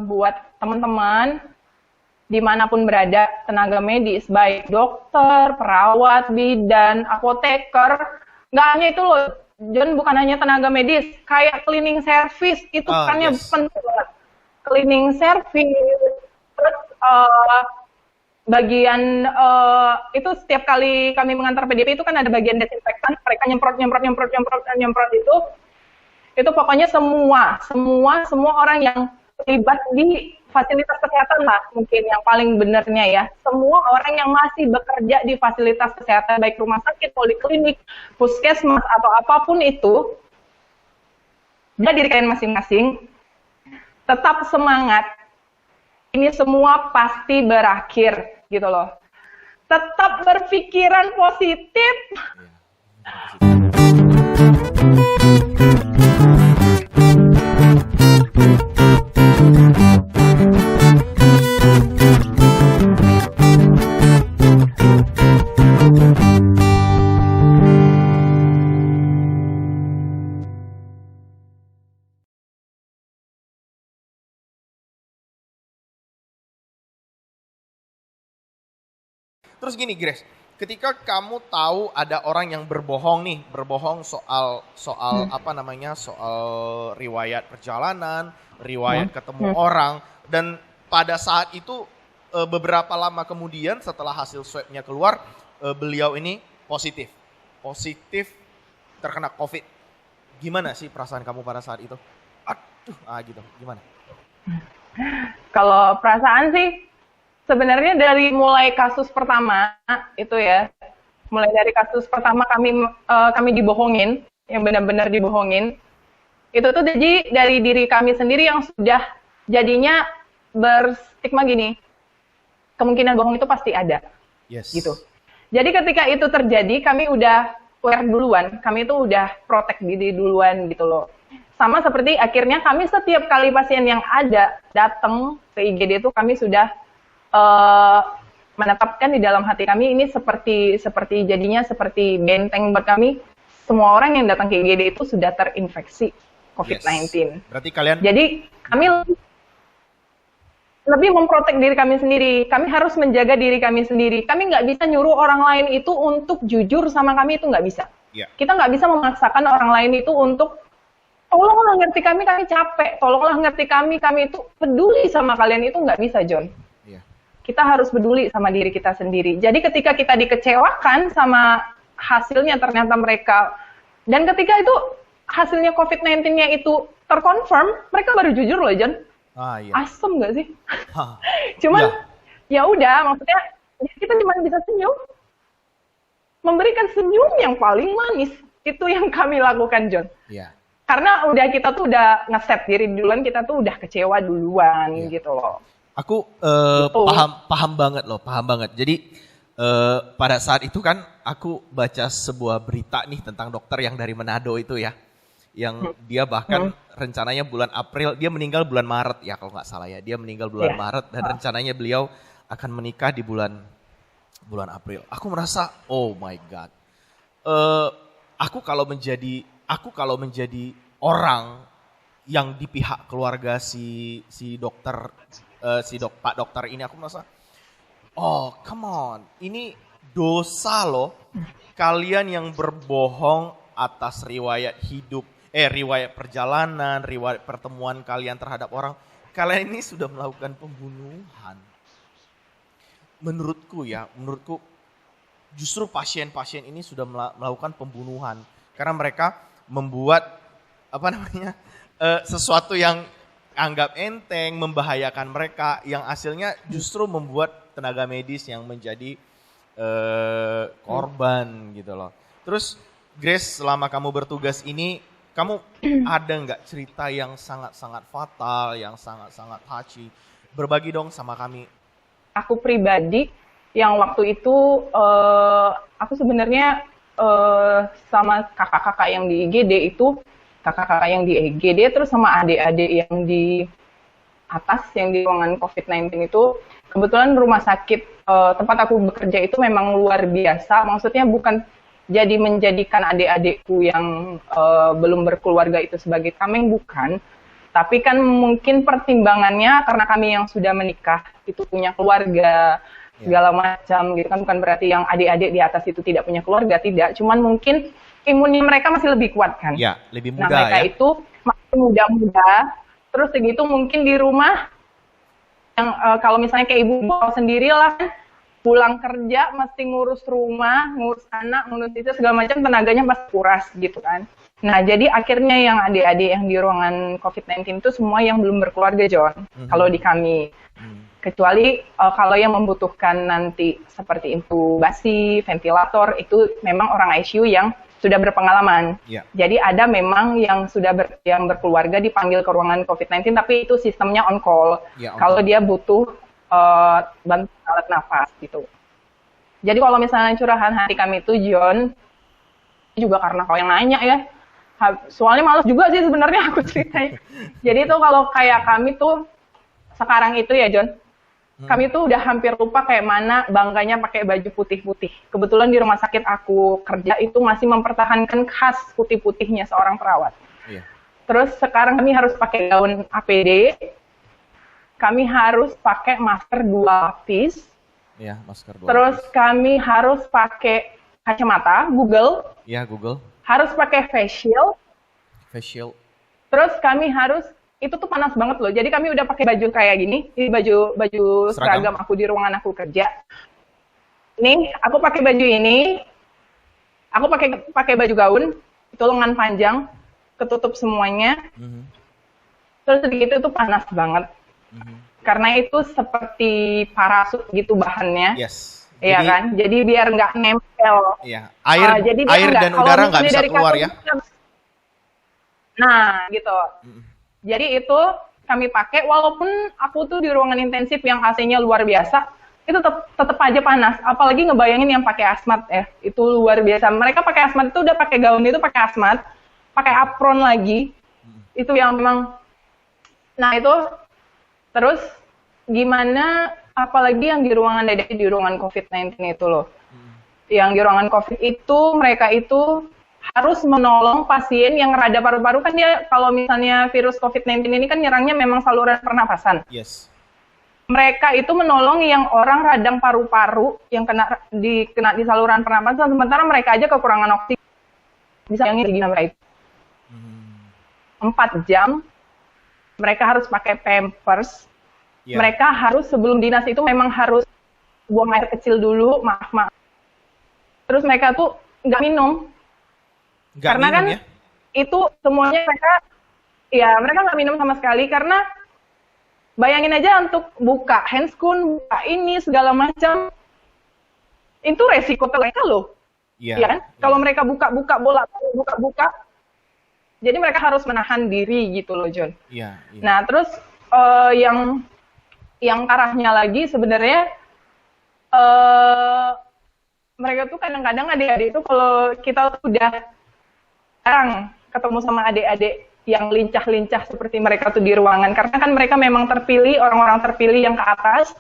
buat teman-teman dimanapun berada, tenaga medis, baik dokter, perawat, bidan, apoteker, nggak hanya itu loh, John, bukan hanya tenaga medis, kayak cleaning service, itu perannya Yes. penting banget. Cleaning service, terus bagian itu setiap kali kami mengantar PDP itu kan ada bagian desinfektan, mereka nyemprot itu pokoknya semua orang yang terlibat di fasilitas kesehatan lah, mungkin yang paling benernya ya, semua orang yang masih bekerja di fasilitas kesehatan, baik rumah sakit, poliklinik, puskesmas, atau apapun itu, jaga diri kalian masing-masing, tetap semangat, ini semua pasti berakhir, gitu loh. Tetap berpikiran positif. Terus gini, Grace, ketika kamu tahu ada orang yang berbohong nih, berbohong soal apa namanya, soal riwayat perjalanan, riwayat ketemu orang, dan pada saat itu beberapa lama kemudian setelah hasil swabnya keluar, beliau ini positif, terkena COVID. Gimana sih perasaan kamu pada saat itu? Aduh, gitu, gimana? Kalau perasaan sih, sebenarnya dari mulai kasus pertama itu ya, mulai dari kasus pertama kami dibohongin, yang benar-benar dibohongin, itu tuh jadi dari diri kami sendiri yang sudah jadinya berstigma gini, kemungkinan bohong itu pasti ada, gitu. Jadi ketika itu terjadi, kami udah aware duluan, kami itu udah protect diri duluan gitu loh. Sama seperti akhirnya kami setiap kali pasien yang ada datang ke IGD itu kami sudah menetapkan di dalam hati kami ini seperti jadinya seperti benteng buat kami, semua orang yang datang ke IGD itu sudah terinfeksi COVID-19. Berarti kalian... Jadi kami lebih memprotek diri kami sendiri, kami harus menjaga diri kami sendiri, kami nggak bisa nyuruh orang lain itu untuk jujur sama kami, itu nggak bisa. Kita nggak bisa memaksakan orang lain itu untuk tolonglah ngerti kami capek, tolonglah ngerti kami itu peduli sama kalian, itu nggak bisa, John. Kita harus peduli sama diri kita sendiri. Jadi ketika kita dikecewakan sama hasilnya ternyata mereka, dan ketika itu hasilnya COVID-19-nya itu terkonfirm, mereka baru jujur loh, John. Asem nggak sih? Cuman ya udah, maksudnya kita cuma bisa senyum, memberikan senyum yang paling manis, itu yang kami lakukan, John. Karena kita tuh udah nge-set diri duluan, kita tuh udah kecewa duluan gitu loh. Aku paham banget. Jadi pada saat itu kan aku baca sebuah berita nih tentang dokter yang dari Manado itu ya, yang dia bahkan rencananya bulan April, dia meninggal bulan Maret ya kalau nggak salah ya, dia meninggal bulan Maret dan rencananya beliau akan menikah di bulan April. Aku merasa oh my god, aku kalau menjadi orang yang di pihak keluarga si dokter, Pak Dokter ini, aku merasa, oh come on, ini dosa loh, kalian yang berbohong atas riwayat hidup, riwayat perjalanan, riwayat pertemuan kalian terhadap orang, kalian ini sudah melakukan pembunuhan. Menurutku justru pasien-pasien ini sudah melakukan pembunuhan, karena mereka membuat sesuatu yang anggap enteng, membahayakan mereka, yang hasilnya justru membuat tenaga medis yang menjadi korban gitu loh. Terus Grace, selama kamu bertugas ini, kamu ada nggak cerita yang sangat-sangat fatal, yang sangat-sangat touchy? Berbagi dong sama kami. Aku pribadi, yang waktu itu, aku sebenarnya sama kakak-kakak yang di IGD itu, kakak-kakak yang di IGD terus sama adik-adik yang di atas, yang di ruangan COVID-19 itu, kebetulan rumah sakit tempat aku bekerja itu memang luar biasa, maksudnya bukan jadi menjadikan adik-adikku yang belum berkeluarga itu sebagai tameng, bukan, Tapi kan mungkin pertimbangannya karena kami yang sudah menikah, itu punya keluarga, segala macam gitu kan, bukan berarti yang adik-adik di atas itu tidak punya keluarga, tidak. Cuman mungkin imunnya mereka masih lebih kuat kan. Ya, lebih muda mereka itu masih muda-muda, terus segitu mungkin di rumah, yang kalau misalnya kayak ibu sendiri lah, pulang kerja mesti ngurus rumah, ngurus anak, ngurus itu segala macam, tenaganya pasti kuras gitu kan. Nah, jadi akhirnya yang adik-adik yang di ruangan COVID-19 itu semua yang belum berkeluarga, John. Kalau di kami. Kecuali kalau yang membutuhkan nanti seperti intubasi, ventilator, itu memang orang ICU yang sudah berpengalaman. Jadi ada memang yang sudah yang berkeluarga dipanggil ke ruangan COVID-19, tapi itu sistemnya on call. Kalau dia butuh bantuan alat nafas gitu. Jadi kalau misalnya curahan hati kami itu, John, juga karena kau yang nanya ya, soalnya males juga sih sebenarnya aku ceritain. Jadi tuh kalau kayak kami tuh sekarang itu ya, John, kami tuh udah hampir lupa kayak mana bangganya pakai baju putih-putih. Kebetulan di rumah sakit aku kerja itu masih mempertahankan khas putih-putihnya seorang perawat. Terus sekarang kami harus pakai gaun APD, kami harus pakai masker 2 lapis, masker 2 terus lapis. kami harus pakai kacamata Google, Google, harus pakai face shield. Terus kami harus, itu tuh panas banget loh. Jadi kami udah pakai baju kayak gini, ini baju seragam aku di ruangan aku kerja. Nih, aku pakai baju ini, aku pakai baju gaun, itu lengan panjang, ketutup semuanya. Terus sedikit itu panas banget. Karena itu seperti parasut gitu bahannya. Iya kan, jadi biar nggak nempel. Air dan udara nggak bisa keluar ya. Nah, gitu. Jadi itu kami pakai, walaupun aku tuh di ruangan intensif yang AC-nya luar biasa, itu tetap aja panas. Apalagi ngebayangin yang pakai asmat ya, itu luar biasa. Mereka pakai asmat itu udah pakai gaun itu pakai asmat, pakai apron lagi. Itu yang memang. Nah itu terus gimana? Apalagi yang di ruangan di ruangan COVID-19 itu loh. Yang di ruangan COVID itu, mereka itu harus menolong pasien yang rada paru-paru. Kan dia, kalau misalnya virus COVID-19 ini kan nyerangnya memang saluran pernapasan. Mereka itu menolong yang orang radang paru-paru, yang kena di saluran pernapasan, sementara mereka aja kekurangan oksigen. Bisa yang gini mereka itu. 4 jam, mereka harus pakai pampers. Mereka harus sebelum dinas itu memang harus buang air kecil dulu, maaf. Terus mereka tuh nggak minum. Karena kan itu semuanya mereka nggak minum sama sekali, karena bayangin aja untuk buka handscoon, buka ini segala macam, itu resiko mereka loh. Kan? Kalau mereka buka bola, jadi mereka harus menahan diri gitu loh, John. Nah terus yang parahnya lagi sebenarnya mereka tuh kadang-kadang adik-adik itu kalau kita udah jarang ketemu sama adik-adik yang lincah-lincah seperti mereka tuh di ruangan, karena kan mereka memang terpilih, orang-orang terpilih yang ke atas.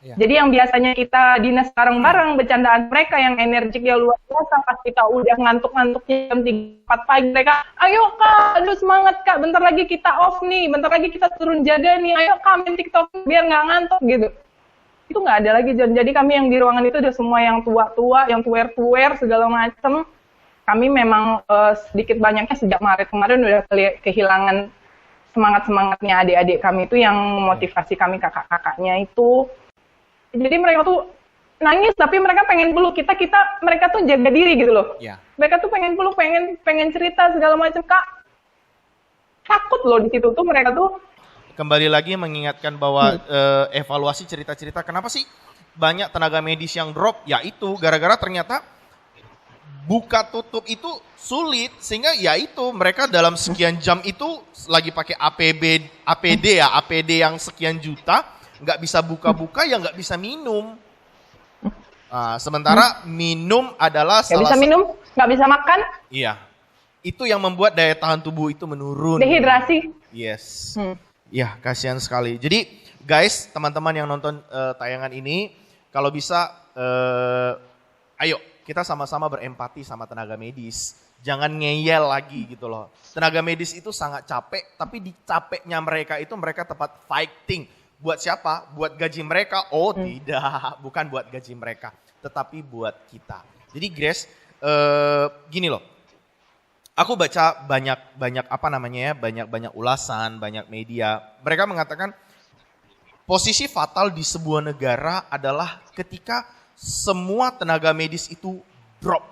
Jadi yang biasanya kita dinas bareng-bareng, bercandaan mereka yang energiknya luar biasa, pas kita udah ngantuk-ngantuknya jam 3-4 pagi, mereka, ayo Kak, aduh semangat Kak, bentar lagi kita off nih, bentar lagi kita turun jaga nih, ayo Kak main TikTok biar nggak ngantuk gitu. Itu nggak ada lagi, John. Jadi kami yang di ruangan itu udah semua yang tua-tua, yang tuer-tuer segala macem. Kami memang sedikit banyaknya sejak Maret kemarin udah kehilangan semangat-semangatnya adik-adik kami itu yang motivasi kami kakak-kakaknya itu. Jadi mereka tuh nangis tapi mereka pengen peluk mereka tuh jaga diri gitu loh. Mereka tuh pengen peluk, pengen cerita segala macam. Kak, takut loh di situ tuh mereka tuh. Kembali lagi mengingatkan bahwa evaluasi cerita-cerita kenapa sih banyak tenaga medis yang drop, ya itu gara-gara ternyata buka tutup itu sulit, sehingga ya itu mereka dalam sekian jam itu lagi pakai APD yang sekian juta, nggak bisa buka-buka, ya nggak bisa minum. Sementara minum adalah nggak bisa minum, nggak bisa makan. Iya, itu yang membuat daya tahan tubuh itu menurun. Dehidrasi. Yes. Ya, kasihan sekali. Jadi guys, teman-teman yang nonton tayangan ini, kalau bisa, ayo kita sama-sama berempati sama tenaga medis. jangan ngeyel lagi gitu loh. Tenaga medis itu sangat capek, tapi di capeknya mereka itu mereka tepat fighting. Buat siapa? Buat gaji mereka? Oh tidak, bukan buat gaji mereka, tetapi buat kita. Jadi Grace, gini loh. Aku baca banyak apa namanya ya, banyak ulasan, banyak media. Mereka mengatakan posisi fatal di sebuah negara adalah ketika semua tenaga medis itu drop.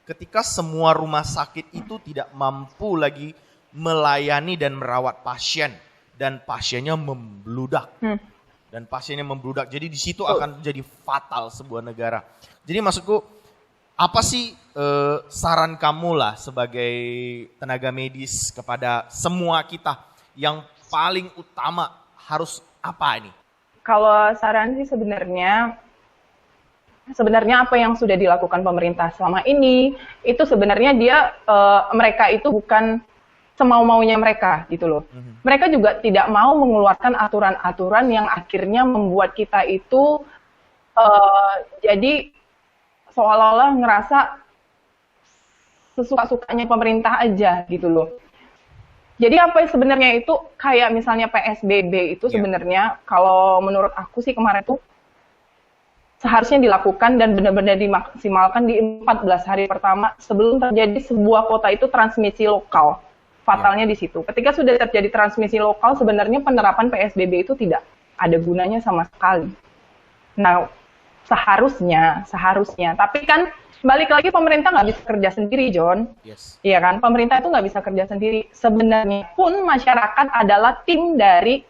Ketika semua rumah sakit itu tidak mampu lagi melayani dan merawat pasien. Dan pasiennya membludak. Jadi di situ akan jadi fatal sebuah negara. Jadi maksudku, apa sih saran kamu lah sebagai tenaga medis kepada semua kita yang paling utama harus apa ini? Kalau saran sih sebenarnya apa yang sudah dilakukan pemerintah selama ini itu sebenarnya mereka itu bukan semau-maunya mereka gitu loh. Mereka juga tidak mau mengeluarkan aturan-aturan yang akhirnya membuat kita itu jadi seolah-olah ngerasa sesuka-sukanya pemerintah aja gitu loh. Jadi apa sebenarnya itu kayak misalnya PSBB itu sebenarnya kalau menurut aku sih kemarin tuh seharusnya dilakukan dan benar-benar dimaksimalkan di 14 hari pertama sebelum terjadi sebuah kota itu transmisi lokal. Fatalnya di situ. Ketika sudah terjadi transmisi lokal sebenarnya penerapan PSBB itu tidak ada gunanya sama sekali. Nah, seharusnya. Tapi kan balik lagi pemerintah nggak bisa kerja sendiri, John. Iya kan? Pemerintah itu nggak bisa kerja sendiri. Sebenarnya pun masyarakat adalah tim dari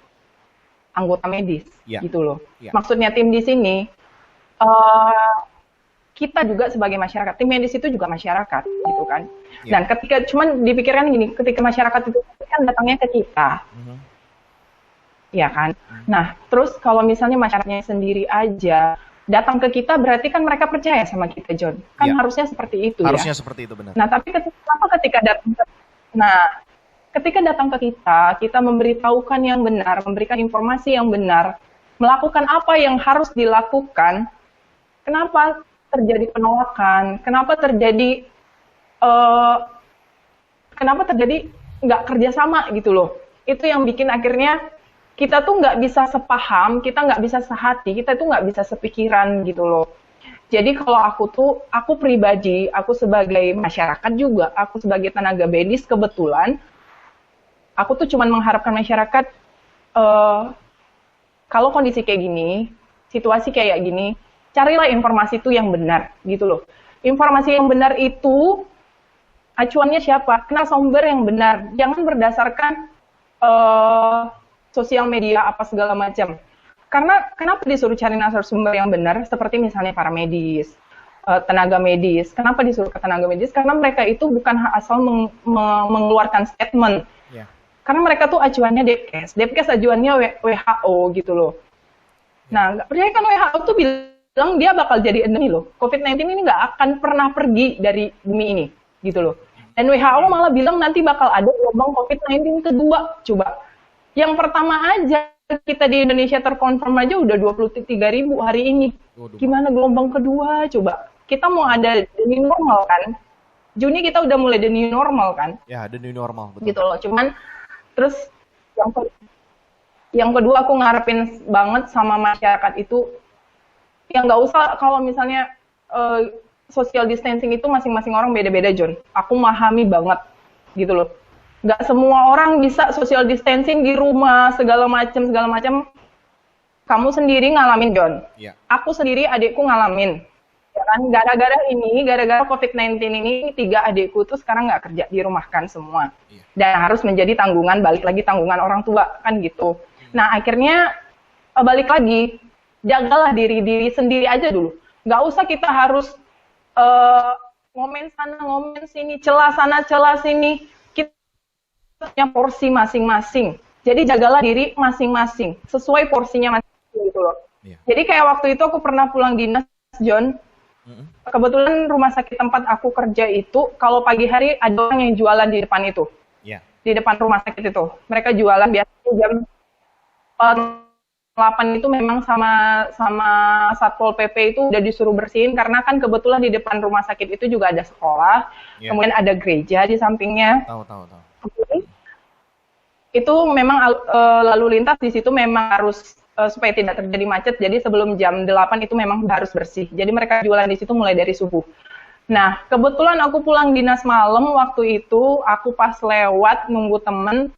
anggota medis, gitu loh. Maksudnya tim di sini, kita juga sebagai masyarakat. Tim medis itu juga masyarakat, gitu kan. Dan ketika, cuman dipikirkan gini, ketika masyarakat itu kan datangnya ke kita. Iya kan? Nah, terus kalau misalnya masyarakatnya sendiri aja datang ke kita berarti kan mereka percaya sama kita, John. Kan harusnya seperti itu harusnya seperti itu, benar. Nah, tapi ketika datang ke kita memberitahukan yang benar, memberikan informasi yang benar, melakukan apa yang harus dilakukan, kenapa terjadi penolakan? Kenapa terjadi nggak kerjasama gitu loh? Itu yang bikin akhirnya kita tuh nggak bisa sepaham, kita nggak bisa sehati, kita tuh nggak bisa sepikiran gitu loh. Jadi kalau aku pribadi, aku sebagai masyarakat juga, aku sebagai tenaga medis kebetulan, aku tuh cuman mengharapkan masyarakat, kalau kondisi kayak gini, situasi kayak gini, carilah informasi itu yang benar gitu loh. Informasi yang benar itu, acuannya siapa? Kenal sumber yang benar, jangan berdasarkan sosial media apa segala macam. Karena kenapa disuruh cari narasumber yang benar seperti misalnya para medis, tenaga medis. Kenapa disuruh ke tenaga medis? Karena mereka itu bukan asal mengeluarkan statement. Karena mereka tuh acuannya Depkes acuannya WHO gitu loh. Nah, nggak percaya kan WHO tuh bilang dia bakal jadi endemi loh. COVID-19 ini nggak akan pernah pergi dari bumi ini gitu loh. Dan WHO malah bilang nanti bakal ada gelombang COVID-19 kedua. Coba. Yang pertama aja, kita di Indonesia terkonfirm aja udah 23.000 hari ini. Gimana gelombang kedua? Coba. Kita mau ada the new normal kan? Juni kita udah mulai the new normal kan? Ya, the new normal. Betul. Gitu loh. Cuman, terus yang kedua aku ngarepin banget sama masyarakat itu, yang nggak usah kalau misalnya social distancing itu masing-masing orang beda-beda, John. Aku memahami banget gitu loh. Nggak semua orang bisa social distancing di rumah, segala macam. Kamu sendiri ngalamin, John. Aku sendiri, adikku ngalamin. Ya kan? Gara-gara COVID-19 ini, 3 adikku tuh sekarang nggak kerja, dirumahkan semua. Dan harus menjadi balik lagi tanggungan orang tua, kan gitu. Nah, akhirnya balik lagi, jagalah diri sendiri aja dulu. Nggak usah kita harus ngomen sana, ngomen sini, celah sana, celah sini. Punya porsi masing-masing. Jadi jagalah diri masing-masing sesuai porsinya masing-masing gitu loh. Jadi kayak waktu itu aku pernah pulang dinas, John. Kebetulan rumah sakit tempat aku kerja itu kalau pagi hari ada orang yang jualan di depan itu. Di depan rumah sakit itu. Mereka jualan biasanya jam 8 itu memang sama Satpol PP itu udah disuruh bersihin karena kan kebetulan di depan rumah sakit itu juga ada sekolah, kemudian ada gereja di sampingnya. Tahu. Itu memang lalu lintas di situ memang harus supaya tidak terjadi macet. Jadi sebelum jam 8 itu memang harus bersih. Jadi mereka jualan di situ mulai dari subuh. Nah, kebetulan aku pulang dinas malam waktu itu, aku pas lewat nunggu temen,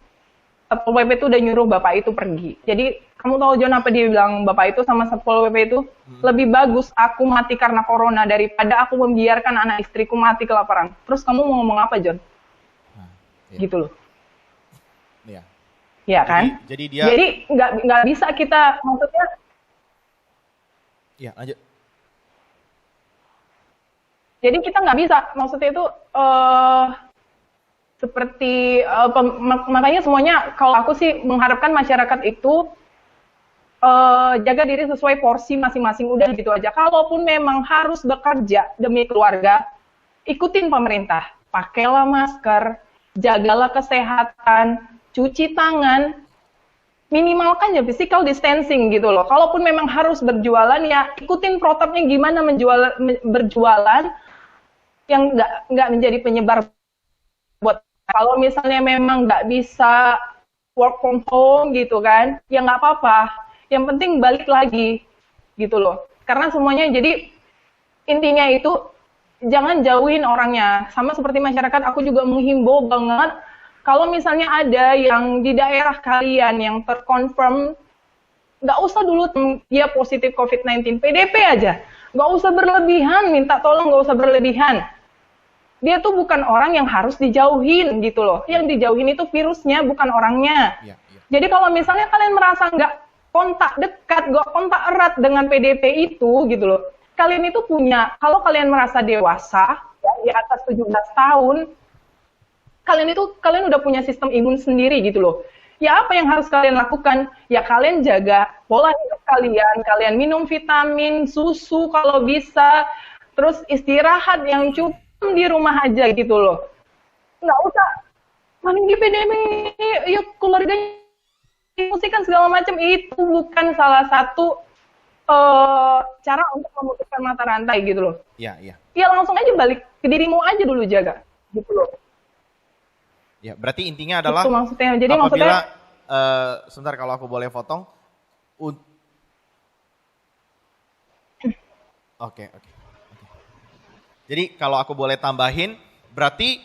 Satpol PP itu udah nyuruh bapak itu pergi. Jadi, kamu tahu John apa dia bilang bapak itu sama Satpol PP itu? Lebih bagus aku mati karena corona daripada aku membiarkan anak istriku mati kelaparan. Terus kamu mau ngomong apa, John? Gitu loh. Iya. Iya kan? Jadi nggak bisa kita, maksudnya. Iya, lanjut. Jadi kita nggak bisa, maksudnya itu seperti makanya semuanya kalau aku sih mengharapkan masyarakat itu jaga diri sesuai porsi masing-masing, udah gitu aja. Kalaupun memang harus bekerja demi keluarga, ikutin pemerintah, pakailah masker, jagalah kesehatan, cuci tangan, minimalkan ya physical distancing gitu loh. Kalaupun memang harus berjualan ya ikutin protapnya gimana berjualan yang nggak menjadi penyebar buat. Kalau misalnya memang nggak bisa work from home gitu kan, ya nggak apa-apa. Yang penting balik lagi gitu loh. Karena semuanya jadi intinya itu jangan jauhin orangnya. Sama seperti masyarakat, aku juga menghimbau banget kalau misalnya ada yang di daerah kalian yang terkonfirm, nggak usah dulu dia positif COVID-19, PDP aja. Nggak usah berlebihan, minta tolong nggak usah berlebihan. Dia tuh bukan orang yang harus dijauhin gitu loh. Yang dijauhin itu virusnya, bukan orangnya. Jadi kalau misalnya kalian merasa nggak kontak dekat, nggak kontak erat dengan PDP itu gitu loh. Kalian itu punya, kalau kalian merasa dewasa, ya, di atas 17 tahun, kalian udah punya sistem imun sendiri gitu loh. Ya apa yang harus kalian lakukan? Ya kalian jaga pola hidup kalian minum vitamin, susu kalau bisa, terus istirahat yang cukup di rumah aja gitu loh. Nggak usah paling di PDP, yuk keluarganya musikan segala macam, itu bukan salah satu cara untuk memutuskan mata rantai gitu loh. Iya. Ya langsung aja balik ke dirimu aja dulu, jaga gitu loh. Ya, berarti intinya adalah itu maksudnya. Jadi apabila sebentar kalau aku boleh potong. Oke. Jadi kalau aku boleh tambahin, berarti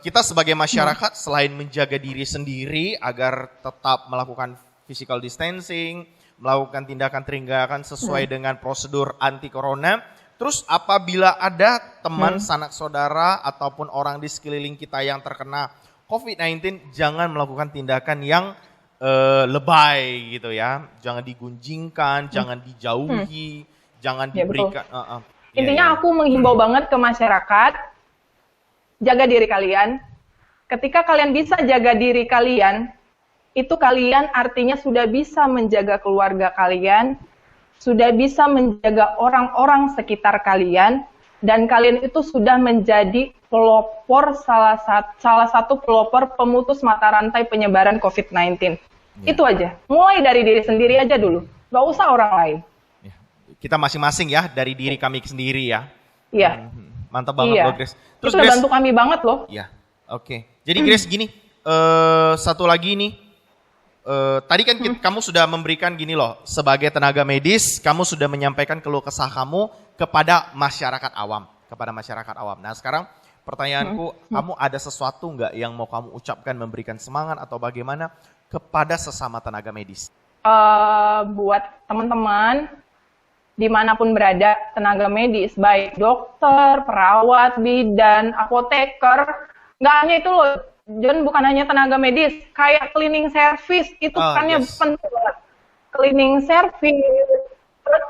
kita sebagai masyarakat selain menjaga diri sendiri agar tetap melakukan physical distancing, melakukan tindakan sesuai dengan prosedur anti corona, terus apabila ada teman, sanak saudara ataupun orang di sekeliling kita yang terkena COVID-19, jangan melakukan tindakan yang lebay gitu ya. Jangan digunjingkan, jangan dijauhi, jangan diberikan. Intinya aku menghimbau banget ke masyarakat, jaga diri kalian. Ketika kalian bisa jaga diri kalian, itu kalian artinya sudah bisa menjaga keluarga kalian, sudah bisa menjaga orang-orang sekitar kalian, dan kalian itu sudah menjadi pelopor salah satu pelopor pemutus mata rantai penyebaran COVID-19. Itu aja. Mulai dari diri sendiri aja dulu. Nggak usah orang lain. Kita masing-masing ya, dari diri kami sendiri ya. Iya. Mantap banget loh, Grace. Terus itu udah bantu kami banget loh. Iya, oke. Jadi Grace gini, satu lagi nih. Tadi kan kamu sudah memberikan gini loh, sebagai tenaga medis, kamu sudah menyampaikan keluh kesah kamu kepada masyarakat awam. Nah sekarang pertanyaanku, kamu ada sesuatu nggak yang mau kamu ucapkan, memberikan semangat atau bagaimana kepada sesama tenaga medis? Buat teman-teman, dimanapun berada, tenaga medis, baik dokter, perawat, bidan, apoteker, nggak hanya itu loh, John, bukan hanya tenaga medis, kayak cleaning service, itu penting banget. Cleaning service, terus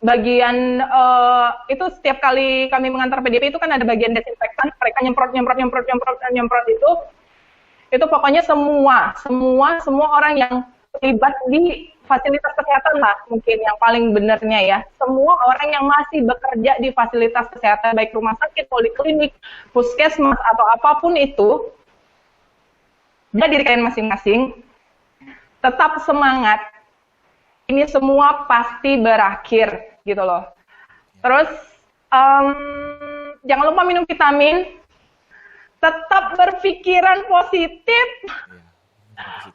bagian, itu setiap kali kami mengantar PDP itu kan ada bagian desinfektan, mereka nyemprot itu pokoknya semua orang yang terlibat di fasilitas kesehatan lah, mungkin yang paling benernya ya. Semua orang yang masih bekerja di fasilitas kesehatan, baik rumah sakit, poliklinik, puskesmas, atau apapun itu, jaga diri kalian masing-masing. tetap semangat. Ini semua pasti berakhir gitu loh. Terus jangan lupa minum vitamin. Tetap berpikiran positif.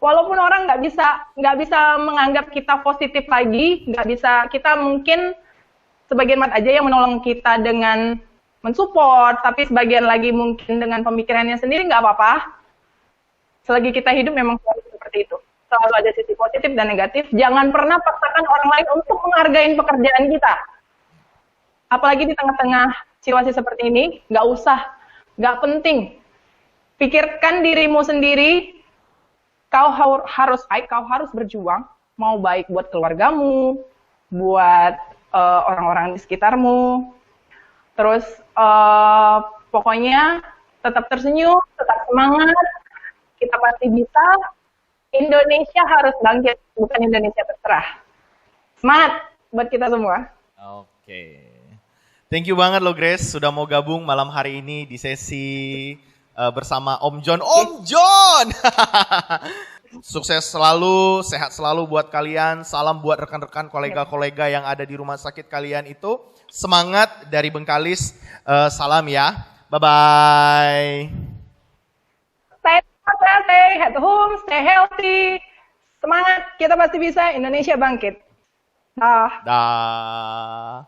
Walaupun orang nggak bisa menganggap kita positif lagi, nggak bisa, kita mungkin sebagian mat aja yang menolong kita dengan mensupport, tapi sebagian lagi mungkin dengan pemikirannya sendiri nggak apa-apa. Selagi kita hidup memang selalu seperti itu. Selalu ada sisi positif dan negatif. Jangan pernah paksakan orang lain untuk menghargai pekerjaan kita. Apalagi di tengah-tengah situasi seperti ini, nggak usah, nggak penting. Pikirkan dirimu sendiri, kau harus baik, kau harus berjuang, mau baik buat keluargamu, buat orang-orang di sekitarmu. Terus pokoknya tetap tersenyum, tetap semangat, kita pasti bisa. Indonesia harus bangkit, bukan Indonesia terserah. Semangat buat kita semua. Oke. Thank you banget lo Grace sudah mau gabung malam hari ini di sesi bersama Om John. Om John! Sukses selalu, sehat selalu buat kalian. Salam buat rekan-rekan, kolega-kolega yang ada di rumah sakit kalian itu. Semangat dari Bengkalis. Salam ya. Bye-bye. Stay at home, stay healthy. Semangat, kita pasti bisa. Indonesia bangkit. Dah. Dah.